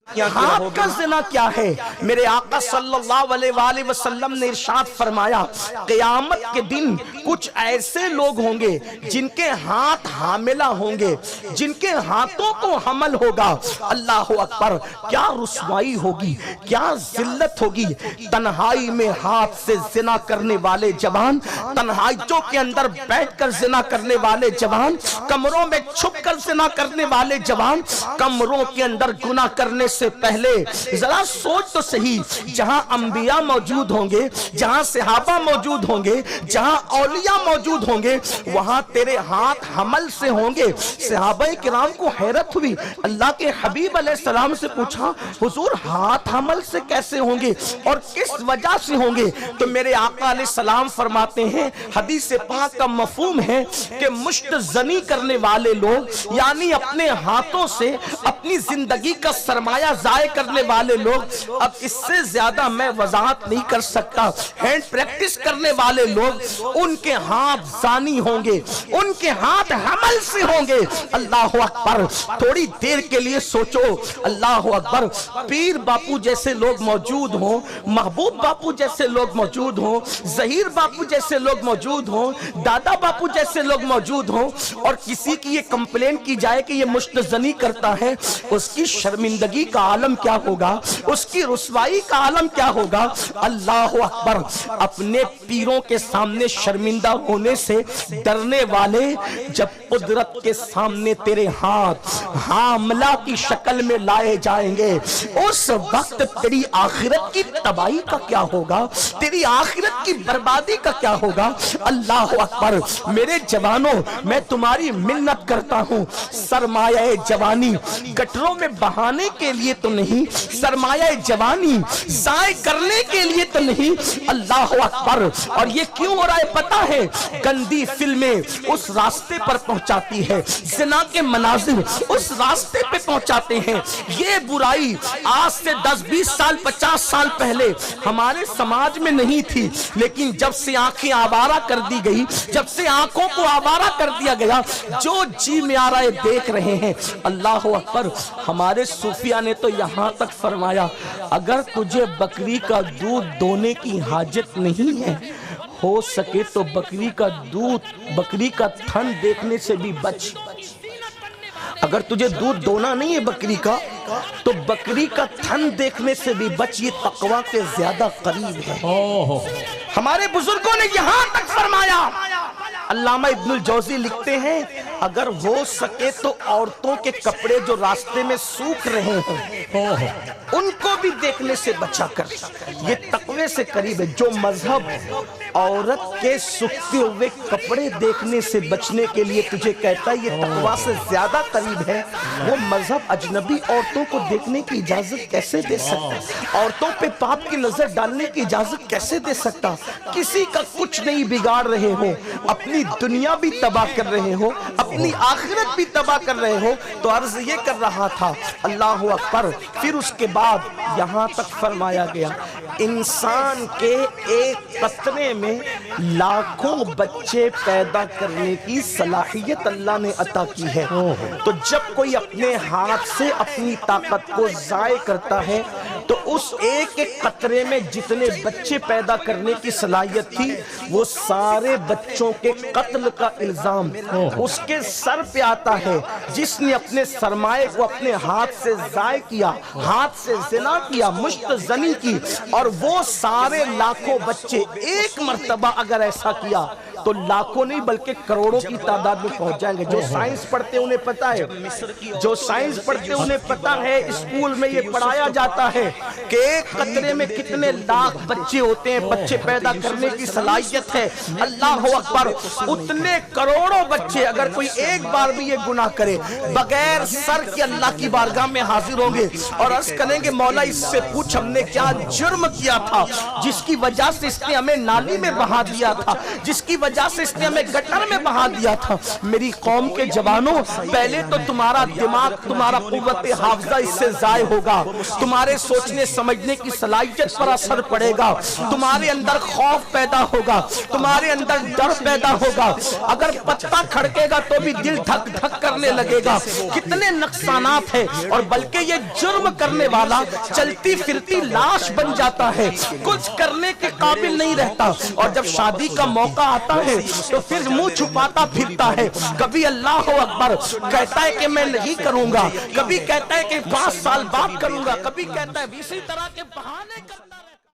ہاتھ کا زنا کیا ہے؟ میرے آقا صلی اللہ علیہ وآلہ وسلم نے ارشاد فرمایا قیامت کے دن کچھ ایسے لوگ ہوں گے جن کے ہاتھ حاملہ ہوں گے، جن کے ہاتھوں کو حمل ہوگا۔ اللہ اکبر، کیا رسوائی ہوگی، کیا ذلت ہوگی۔ تنہائی میں ہاتھ سے زنا کرنے والے جوان، تنہائیوں کے اندر بیٹھ کر زنا کرنے والے جوان، کمروں میں چھپ کر زنا کرنے والے جوان، کمروں کے اندر گناہ کرنے سے پہلے ذرا سوچ تو صحیح، جہاں انبیاء موجود ہوں گے، جہاں صحابہ موجود ہوں گے، جہاں اولیاء موجود ہوں گے، وہاں تیرے ہاتھ حمل سے ہوں گے۔ صحابہ کرام کو حیرت ہوئی، اللہ کے حبیب علیہ السلام سے پوچھا حضور ہاتھ حمل سے کیسے ہوں گے اور کس وجہ سے ہوں گے؟ تو میرے آقا علیہ السلام فرماتے ہیں، حدیث پاک کا مفہوم ہے کہ مشت زنی کرنے والے لوگ، یعنی اپنے ہاتھوں سے اپنی زندگی کا سرمایہ ضائع کرنے والے لوگ، اب اس سے زیادہ میں وضاحت نہیں کر سکتا، ہینڈ پریکٹس کرنے والے لوگ، ان کے ہاتھ زانی ہوں گے، ان کے ہاتھ حمل سے ہوں گے۔ اللہ اکبر، تھوڑی دیر کے لیے سوچو، اللہ اکبر، پیر باپو جیسے لوگ موجود ہوں، محبوب باپو جیسے لوگ موجود ہوں، ظہیر باپو جیسے لوگ موجود ہوں، دادا باپو جیسے لوگ موجود ہوں، اور کسی کی یہ کمپلین کی جائے کہ یہ مشت زنی کرتا ہے، اس کی شرمندگی کا عالم کیا ہوگا، اس کی رسوائی کا عالم کیا ہوگا۔ اللہ اکبر، اپنے پیروں کے سامنے شرمندہ ہونے سے ڈرنے والے، جب قدرت کے سامنے تیرے ہاتھ حاملہ کی شکل میں لائے جائیں گے، اس وقت تیری آخرت کی تباہی کا کیا ہوگا، تیری آخرت کی بربادی کا کیا ہوگا۔ اللہ اکبر، میرے جوانوں، میں تمہاری منت کرتا ہوں، سرمایہ جوانی گٹروں میں بہانے کے لیے تو نہیں، سرمایہ جوانی ضائع کرنے کے لیے تو نہیں۔ اللہ اکبر، اور یہ کیوں ہو رہا ہے پتہ ہے؟ گندی فلمیں اس راستے پر پہنچاتی ہے، زنا کے مناظر اس راستے پہ پہنچاتے ہیں۔ یہ برائی آج سے 10-20 سال 50 سال پہلے ہمارے سماج میں نہیں تھی، لیکن جب سے آنکھیں آوارہ کر دی گئی، جب سے آنکھوں کو آوارہ کر دیا گیا، جو جی میں آ رہا ہے دیکھ رہے ہیں۔ اللہ اکبر، ہمارے صوفیہ نے تو یہاں تک فرمایا اگر تجھے بکری کا دودھ دونے کی حاجت نہیں ہے، ہو سکے تو بکری کا دودھ، بکری کا تھن دیکھنے سے بھی بچ۔ اگر تجھے دودھ دونا نہیں ہے بکری کا، تو بکری کا تھن دیکھنے سے بھی بچ، یہ تقویٰ کے زیادہ قریب ہے۔ ہمارے بزرگوں نے یہاں تک فرمایا۔ علامہ ابن الجوزی لکھتے ہیں اگر ہو سکے تو عورتوں کے کپڑے جو راستے میں سوکھ رہے ہیں ان کو بھی دیکھنے سے بچا کر، یہ تقوی سے قریب ہے۔ جو مذہب عورت کے سوکھتے ہوئے کپڑے دیکھنے سے بچنے کے لیے تجھے کہتا ہے یہ تقوی سے زیادہ قریب ہے، وہ مذہب اجنبی عورتوں کو دیکھنے کی اجازت کیسے دے سکتا؟ عورتوں پہ پاپ کی نظر ڈالنے کی اجازت کیسے دے سکتا؟ کسی کا کچھ نہیں بگاڑ رہے ہو، اپنی دنیا بھی تباہ کر رہے ہو، اپنی آخرت بھی تباہ کر رہے ہو۔ تو عرض یہ کر رہا تھا، اللہ اکبر، پھر اس کے بعد یہاں تک فرمایا گیا انسان کے ایک قطرے میں لاکھوں بچے پیدا کرنے کی صلاحیت اللہ نے عطا کی ہے۔ تو جب کوئی اپنے ہاتھ سے اپنی طاقت کو ضائع کرتا ہے تو اس ایک ایک قطرے میں جتنے بچے پیدا کرنے کی صلاحیت تھی وہ سارے بچوں کے قتل کا الزام اس کے سر پہ آتا ہے، جس نے اپنے سرمایہ کو اپنے ہاتھ سے ضائع کیا، ہاتھ سے زنا کیا، مشت زنی کی، اور وہ سارے لاکھوں بچے ایک مرتبہ اگر ایسا کیا تو لاکھوں نہیں بلکہ کروڑوں کی تعداد میں پہنچ جائیں گے۔ جو سائنس پڑھتے انہیں پتا ہے، جو سائنس پڑھتے انہیں پتا ہے، اسکول میں یہ پڑھایا جاتا ہے کہ ایک قطرے میں کتنے لاکھ بچے ہوتے ہیں، بچے پیدا کرنے کی صلاحیت ہے۔ اللہ اکبر، اتنے کروڑوں بچے اگر کوئی ایک بار بھی یہ گناہ کرے بغیر سر کے اللہ کی بارگاہ میں حاضر ہوں گے اور عرض کریں گے مولا اس سے پوچھ ہم نے کیا جرم کیا تھا جس کی وجہ سے اس نے ہمیں نالی میں بہا دیا تھا، جس کی وجہ وجہ سے اس نے ہمیں گٹر میں بہا دیا تھا۔ میری قوم کے جوانوں، پہلے تو تمہارا دماغ، تمہارا قوت حافظہ اس سے ضائع ہوگا، تمہارے سوچنے سمجھنے کی صلاحیت پر اثر پڑے گا، تمہارے اندر خوف پیدا ہوگا، تمہارے اندر ڈر پیدا ہوگا، اگر پتہ کھڑکے گا تو بھی دل دھک دھک کرنے لگے گا۔ کتنے نقصانات ہیں، اور بلکہ یہ جرم کرنے والا چلتی پھرتی لاش بن جاتا ہے، کچھ کرنے کے قابل نہیں رہتا، اور جب شادی کا موقع آتا ہے تو پھر منہ چھپاتا پھرتا ہے، کبھی اللہ اکبر کہتا ہے کہ میں نہیں کروں گا، کبھی کہتا ہے کہ 5 سال بعد کروں گا، کبھی کہتا ہے اسی طرح کے بہانے کرتا ہے۔